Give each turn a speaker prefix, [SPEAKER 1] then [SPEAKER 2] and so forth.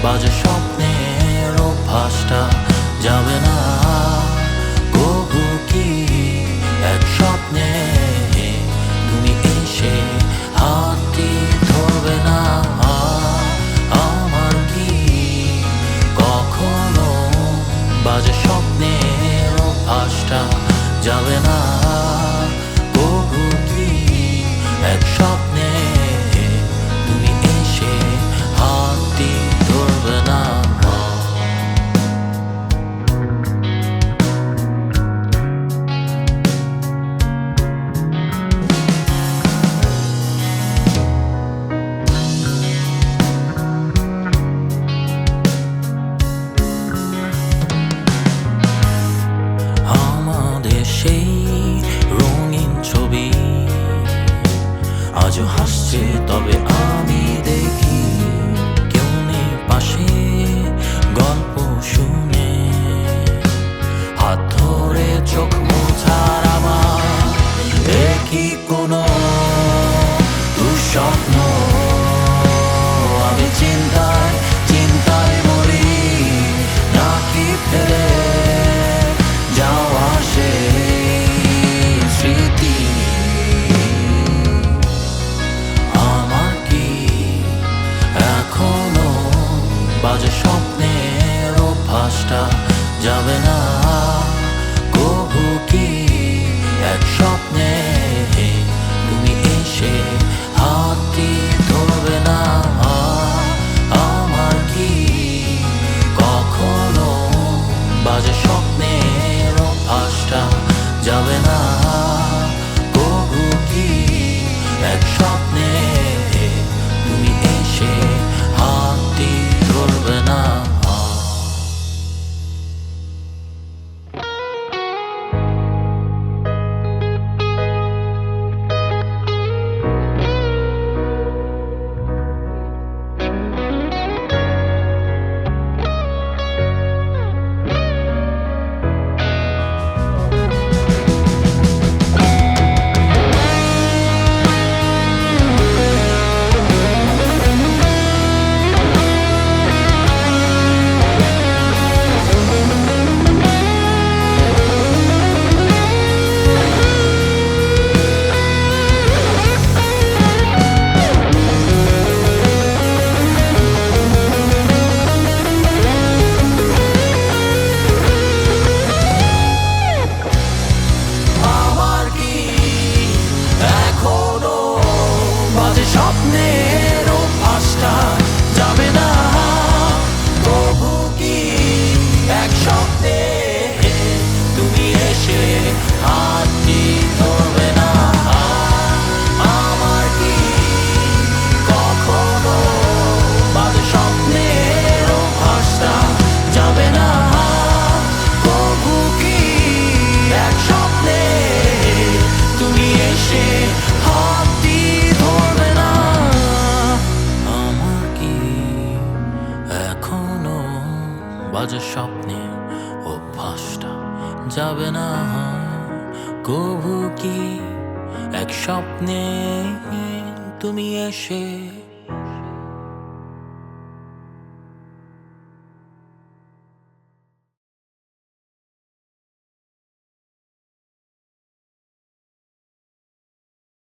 [SPEAKER 1] বাজে স্বপ্নের অভ্যাসটা যাবে না কবু কি এক স্বপ্নে তুমি এসে হাতটি ধরবে না আমার কি কখনো বাজে স্বপ্নের অভ্যাসটা যাবে না কবু কি এক স্বপ্নে তুমি এসে হাতটি ধরবে না আমাদের সেই রঙিন ছবি আজও হাসছে, তবে আমি দেখি কেউ নেই পাশে গল্প শুনে হাত ধরে চোখ মোছার আবার দেখি কোনো দুঃস্বপ্ন। আমি চিন্তায় চিন্তায় মরি নাকি ফেলে যাওয়া সেই স্মৃতি আমার কি এখনো বাজে স্বপ্নের অভ্যাসটা যাবে না কবু কি এক স্বপ্নে তুমি এসে হাতটি ধরবে না আমার কি কখনো বাজে স্বপ্নের অভ্যাসটা যাবে না কবু কি এক স্বপ্নে তুমি এসে হাতটি ধরবে না। স্বপ্নের অভ্যাসটা যাবে না তবু কি এক স্বপ্নে তুমি এসে হাতটি ধরবে না আমার কি কখনো বাজে স্বপ্নের অভ্যাসটা যাবে না তবু কি এক স্বপ্নে তুমি এসে হাতটি ধরবে না আমার কি এখনো বাজে স্বপ্নে অভ্যাসটা যাবে না কবু কি এক স্বপ্নে তুমি এসে